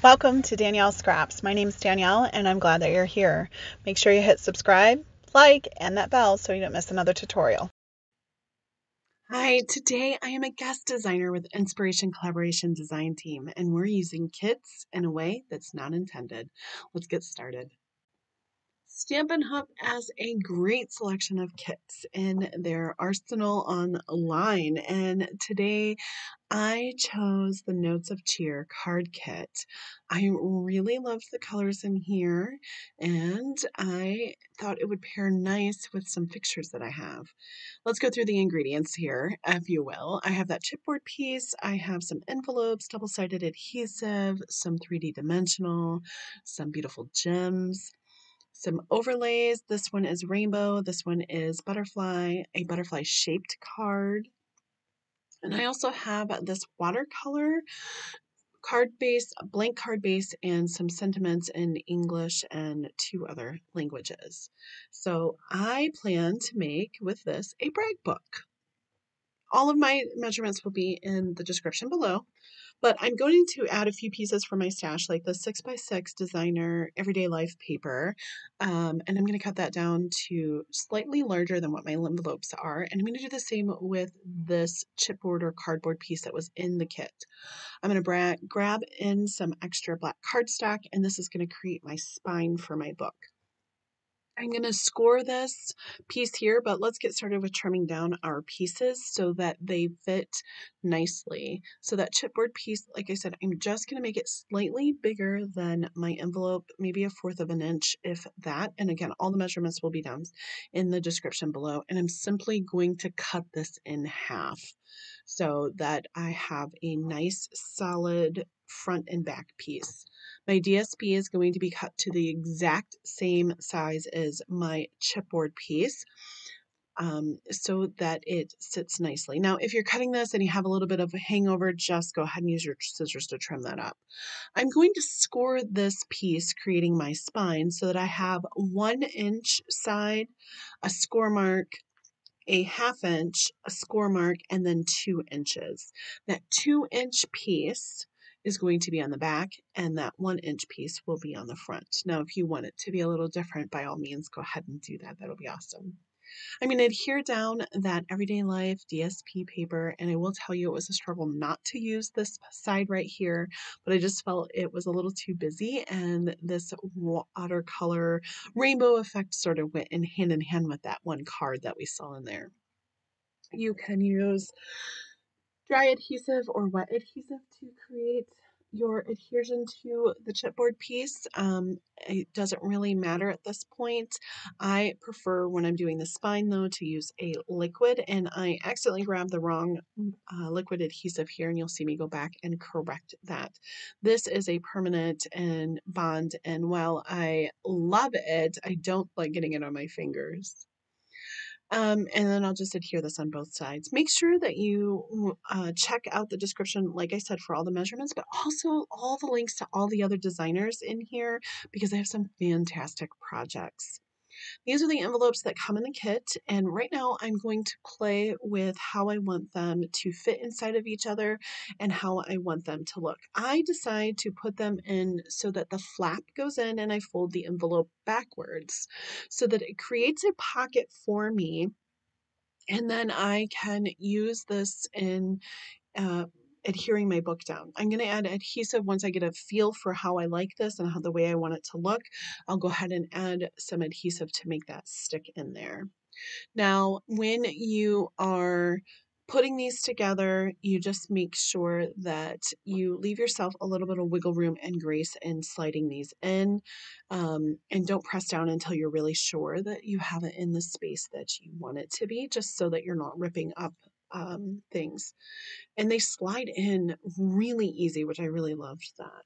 Welcome to Danielle Scraps. My name is Danielle and I'm glad that you're here. Make sure you hit subscribe, like, and that bell so you don't miss another tutorial. Hi, today I am a guest designer with Inspiration Collaboration Design Team and we're using kits in a way that's not intended. Let's get started. Stampin' Up! Has a great selection of kits in their arsenal online, and today I chose the Notes of Cheer card kit. I really loved the colors in here, and I thought it would pair nice with some pictures that I have. Let's go through the ingredients here, if you will. I have that chipboard piece, I have some envelopes, double-sided adhesive, some 3D dimensional, some beautiful gems, some overlays. This one is rainbow. This one is butterfly, a butterfly shaped card. And I also have this watercolor card base, a blank card base, and some sentiments in English and 2 other languages. So I plan to make with this a brag book. All of my measurements will be in the description below. But I'm going to add a few pieces from my stash, like the 6x6 designer everyday life paper. And I'm going to cut that down to slightly larger than what my envelopes are. And I'm going to do the same with this chipboard or cardboard piece that was in the kit. I'm going to grab in some extra black cardstock, and this is going to create my spine for my book. I'm going to score this piece here, but let's get started with trimming down our pieces so that they fit nicely. So that chipboard piece, like I said, I'm just going to make it slightly bigger than my envelope, maybe 1/4 of an inch, if that. And again, all the measurements will be down in the description below. And I'm simply going to cut this in half so that I have a nice solid front and back piece. My DSP is going to be cut to the exact same size as my chipboard piece so that it sits nicely. Now, if you're cutting this and you have a little bit of a hangover, just go ahead and use your scissors to trim that up. I'm going to score this piece, creating my spine, so that I have 1 inch side, a score mark, a 1/2 inch, a score mark, and then 2 inches. That 2-inch piece is going to be on the back, and that 1-inch piece will be on the front. Now, if you want it to be a little different, by all means, go ahead and do that. That'll be awesome. I'm going to adhere down that Everyday Life DSP paper, and I will tell you it was a struggle not to use this side right here, but I just felt it was a little too busy, and this watercolor rainbow effect sort of went in hand with that one card that we saw in there. You can use dry adhesive or wet adhesive to create your adhesion to the chipboard piece. It doesn't really matter at this point. I prefer when I'm doing the spine though to use a liquid, and I accidentally grabbed the wrong liquid adhesive here, and you'll see me go back and correct that. This is a permanent and bond, and while I love it, I don't like getting it on my fingers. And then I'll just adhere this on both sides. Make sure that you check out the description, like I said, for all the measurements, but also all the links to all the other designers in here because I have some fantastic projects. These are the envelopes that come in the kit, and right now I'm going to play with how I want them to fit inside of each other and how I want them to look. I decide to put them in so that the flap goes in and I fold the envelope backwards so that it creates a pocket for me, and then I can use this in uh, adhering my book down. I'm going to add adhesive once I get a feel for how I like this and how the way I want it to look. I'll go ahead and add some adhesive to make that stick in there. Now, when you are putting these together, you just make sure that you leave yourself a little bit of wiggle room and grace in sliding these in, and don't press down until you're really sure that you have it in the space that you want it to be, just so that you're not ripping up things. And they slide in really easy, which I really loved that.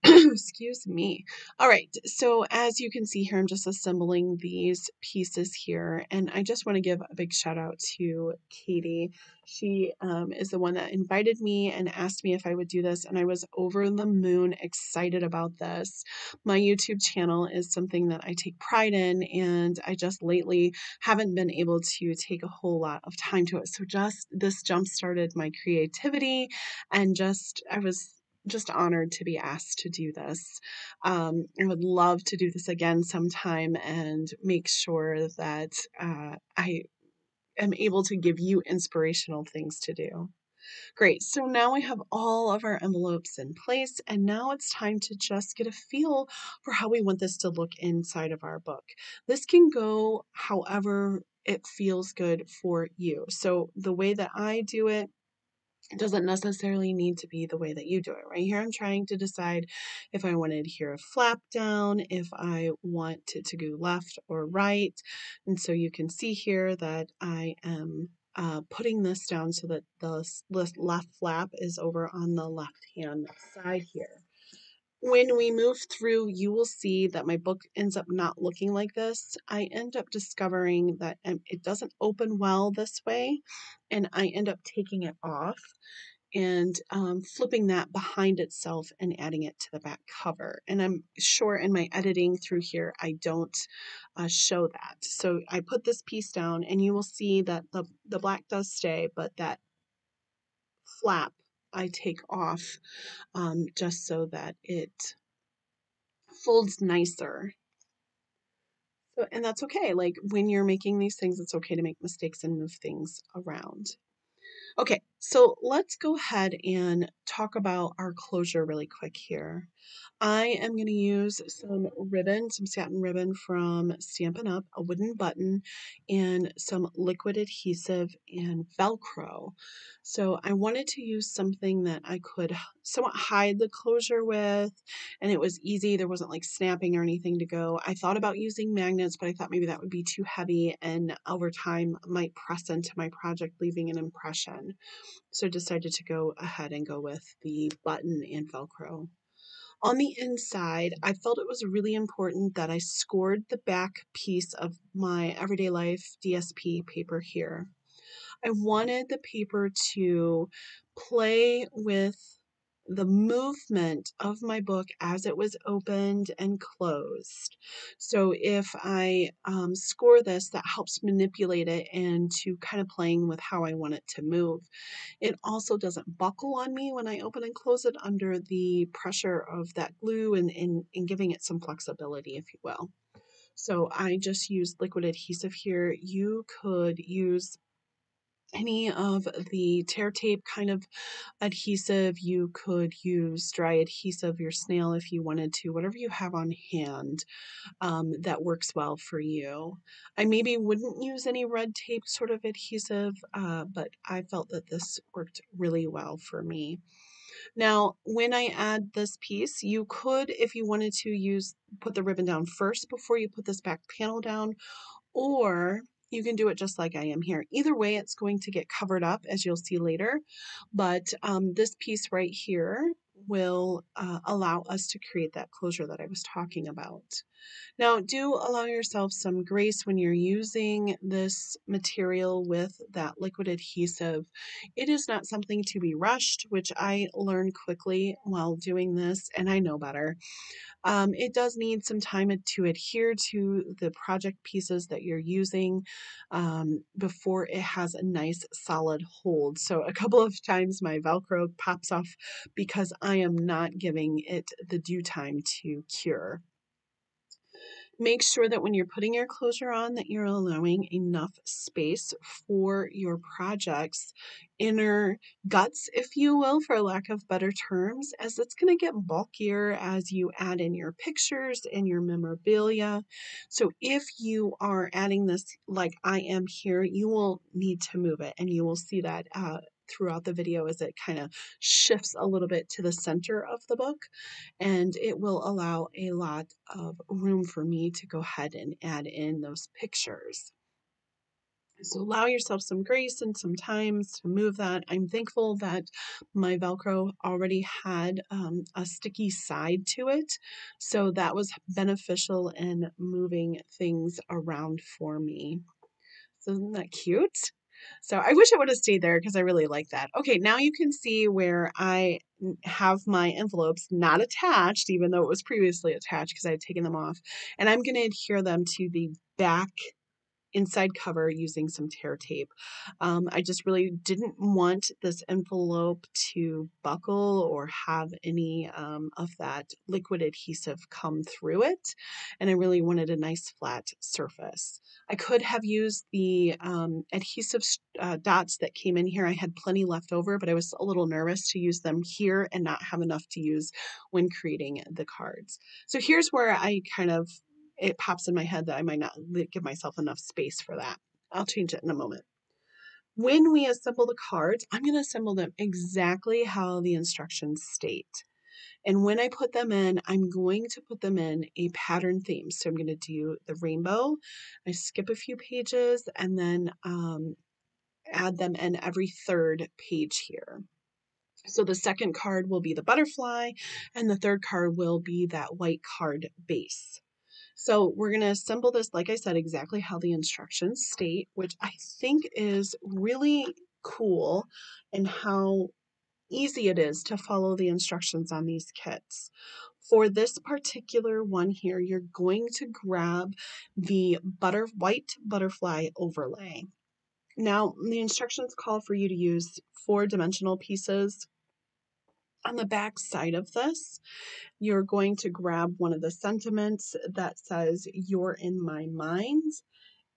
Excuse me. All right, so as you can see here, I'm just assembling these pieces here, and I just want to give a big shout out to Katie. She is the one that invited me and asked me if I would do this, and I was over the moon excited about this. My YouTube channel is something that I take pride in, and I just lately haven't been able to take a whole lot of time to it. So just this jump started my creativity, and just I was just honored to be asked to do this. I would love to do this again sometime and make sure that I am able to give you inspirational things to do. Great. So now we have all of our envelopes in place, and now it's time to just get a feel for how we want this to look inside of our book. This can go however it feels good for you. So the way that I do it doesn't necessarily need to be the way that you do it. Right here, I'm trying to decide if I wanted here a flap down, if I want it to go left or right. And so you can see here that I am putting this down so that the left flap is over on the left hand side here. When we move through, you will see that my book ends up not looking like this. I end up discovering that it doesn't open well this way, and I end up taking it off and flipping that behind itself and adding it to the back cover. And I'm sure in my editing through here, I don't show that. So I put this piece down, and you will see that the black does stay, but that flap I take off just so that it folds nicer. So, and that's okay. Like when you're making these things, it's okay to make mistakes and move things around. Okay, so let's go ahead and talk about our closure really quick here. I am going to use some ribbon, some satin ribbon from Stampin' Up, a wooden button, and some liquid adhesive and Velcro. So I wanted to use something that I could somewhat hide the closure with, and it was easy. There wasn't like snapping or anything to go. I thought about using magnets, but I thought maybe that would be too heavy and over time might press into my project, leaving an impression. So I decided to go ahead and go with the button and Velcro. On the inside, I felt it was really important that I scored the back piece of my Everyday Life DSP paper here. I wanted the paper to play with the movement of my book as it was opened and closed. So if I score this, that helps manipulate it into kind of playing with how I want it to move. It also doesn't buckle on me when I open and close it under the pressure of that glue and giving it some flexibility, if you will. So I just used liquid adhesive here. You could use any of the tear tape kind of adhesive. You could use dry adhesive, your snail if you wanted to, whatever you have on hand that works well for you. I maybe wouldn't use any red tape sort of adhesive, but I felt that this worked really well for me. Now, when I add this piece, you could, if you wanted to, put the ribbon down first before you put this back panel down, or you can do it just like I am here. Either way, it's going to get covered up, as you'll see later, but this piece right here will allow us to create that closure that I was talking about. Now, do allow yourself some grace when you're using this material with that liquid adhesive. It is not something to be rushed, which I learned quickly while doing this, and I know better. It does need some time to adhere to the project pieces that you're using before it has a nice solid hold. So a couple of times my Velcro pops off because I am not giving it the due time to cure. Make sure that when you're putting your closure on that you're allowing enough space for your project's inner guts, if you will, for lack of better terms, as it's going to get bulkier as you add in your pictures and your memorabilia. So if you are adding this like I am here, you will need to move it, and you will see that throughout the video as it kind of shifts a little bit to the center of the book, and it will allow a lot of room for me to go ahead and add in those pictures. So allow yourself some grace and some time to move that. I'm thankful that my Velcro already had a sticky side to it, so that was beneficial in moving things around for me. So isn't that cute? So I wish it would have stayed there because I really like that. Okay, now you can see where I have my envelopes not attached, even though it was previously attached because I had taken them off. And I'm going to adhere them to the back inside cover using some tear tape. I just really didn't want this envelope to buckle or have any of that liquid adhesive come through it, and I really wanted a nice flat surface. I could have used the adhesive dots that came in here. I had plenty left over, but I was a little nervous to use them here and not have enough to use when creating the cards. So here's where I it pops in my head that I might not give myself enough space for that. I'll change it in a moment. When we assemble the cards, I'm going to assemble them exactly how the instructions state. And when I put them in, I'm going to put them in a pattern theme. So I'm going to do the rainbow. I skip a few pages and then add them in every third page here. So the second card will be the butterfly, and the third card will be that white card base. So we're going to assemble this, like I said, exactly how the instructions state, which I think is really cool, and how easy it is to follow the instructions on these kits. For this particular one here, you're going to grab the white butterfly overlay. Now, the instructions call for you to use 4-dimensional pieces. On the back side of this, you're going to grab one of the sentiments that says, "You're in my mind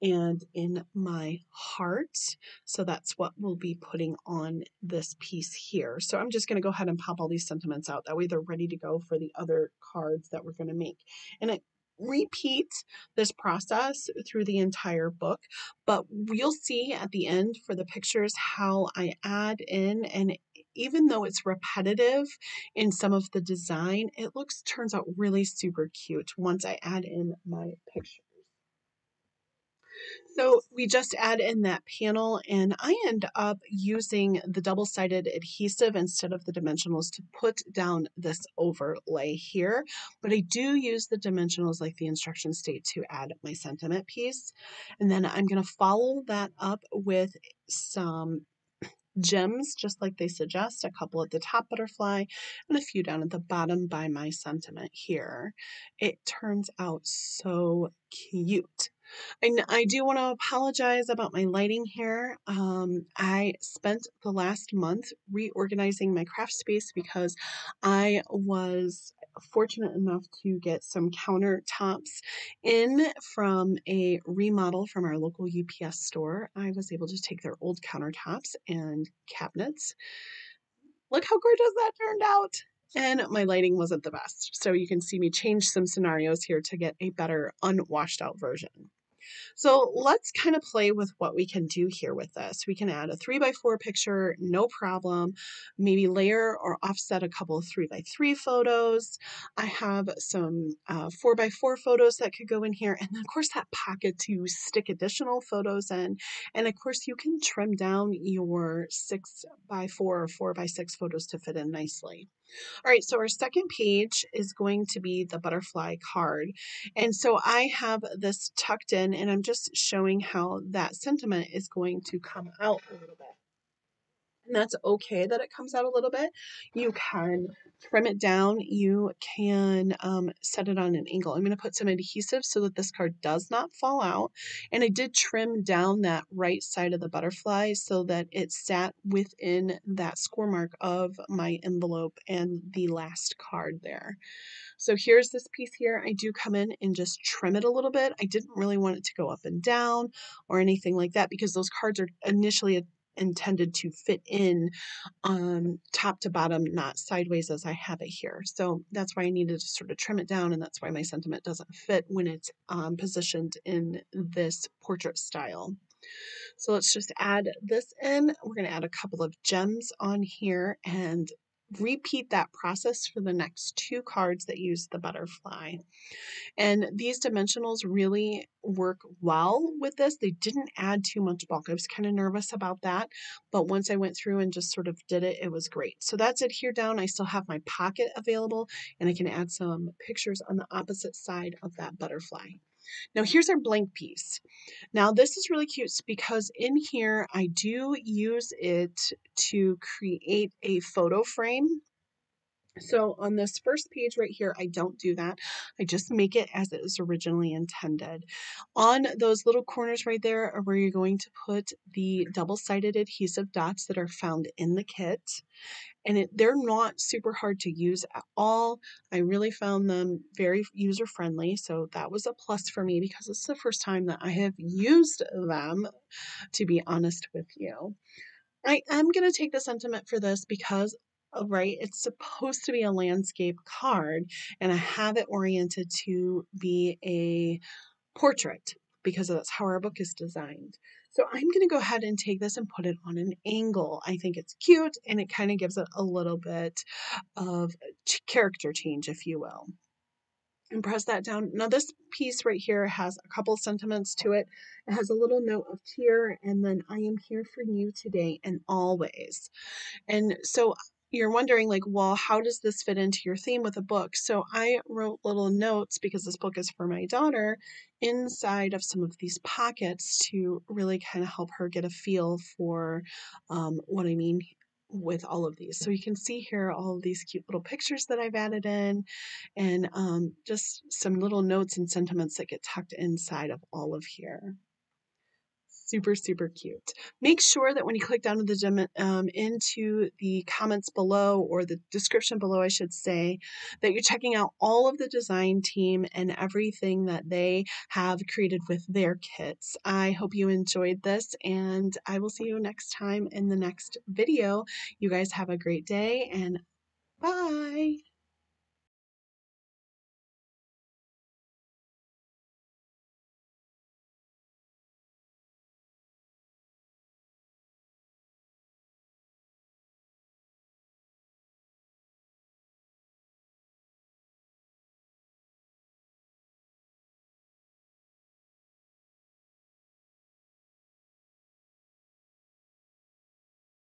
and in my heart." So that's what we'll be putting on this piece here. So I'm just going to go ahead and pop all these sentiments out. That way they're ready to go for the other cards that we're going to make. And it repeats this process through the entire book, but you'll see at the end for the pictures how I add in, and even though it's repetitive in some of the design, it turns out really super cute once I add in my picture. So we just add in that panel, and I end up using the double-sided adhesive instead of the dimensionals to put down this overlay here. But I do use the dimensionals like the instructions state to add my sentiment piece. And then I'm going to follow that up with some gems, just like they suggest, a couple at the top butterfly and a few down at the bottom by my sentiment here. It turns out so cute. I do want to apologize about my lighting here. I spent the last month reorganizing my craft space because I was fortunate enough to get some countertops in from a remodel from our local UPS store. I was able to take their old countertops and cabinets. Look how gorgeous that turned out. And my lighting wasn't the best. So you can see me change some scenarios here to get a better unwashed out version. So let's kind of play with what we can do here with this. We can add a 3x4 picture, no problem. Maybe layer or offset a couple of 3x3 photos. I have some 4x4 photos that could go in here. And then of course that pocket to stick additional photos in. And of course you can trim down your 6x4 or 4x6 photos to fit in nicely. All right, so our second page is going to be the butterfly card. And so I have this tucked in, and I'm just showing how that sentiment is going to come out a little bit. And that's okay that it comes out a little bit. You can trim it down. You can set it on an angle. I'm going to put some adhesive so that this card does not fall out. And I did trim down that right side of the butterfly so that it sat within that score mark of my envelope and the last card there. So here's this piece here. I do come in and just trim it a little bit. I didn't really want it to go up and down or anything like that because those cards are initially intended to fit in top to bottom, not sideways as I have it here. So that's why I needed to sort of trim it down, and that's why my sentiment doesn't fit when it's positioned in this portrait style. So let's just add this in. We're going to add a couple of gems on here and repeat that process for the next 2 cards that use the butterfly. And these dimensionals really work well with this. They didn't add too much bulk. I was kind of nervous about that, but once I went through and just sort of did it, it was great. So that's it here down. I still have my pocket available, and I can add some pictures on the opposite side of that butterfly. Now here's our blank piece. Now this is really cute because in here I do use it to create a photo frame. So on this first page right here, I don't do that. I just make it as it is originally intended. On those little corners right there are where you're going to put the double-sided adhesive dots that are found in the kit. And they're not super hard to use at all. I really found them very user-friendly, so that was a plus for me because it's the first time that I have used them, to be honest with you. I am going to take the sentiment for this because, right, it's supposed to be a landscape card, and I have it oriented to be a portrait because that's how our book is designed. So I'm going to go ahead and take this and put it on an angle. I think it's cute, and it kind of gives it a little bit of character change, if you will. And press that down. Now this piece right here has a couple sentiments to it. It has a little note of cheer, and then I am here for you today and always. And so you're wondering, like, well, how does this fit into your theme with a book? So I wrote little notes, because this book is for my daughter, inside of some of these pockets to really kind of help her get a feel for what I mean with all of these. So you can see here all of these cute little pictures that I've added in, and just some little notes and sentiments that get tucked inside of all of here. Super, super cute. Make sure that when you click down to into the comments below, or the description below, I should say, that you're checking out all of the design team and everything that they have created with their kits. I hope you enjoyed this, and I will see you next time in the next video. You guys have a great day, and bye.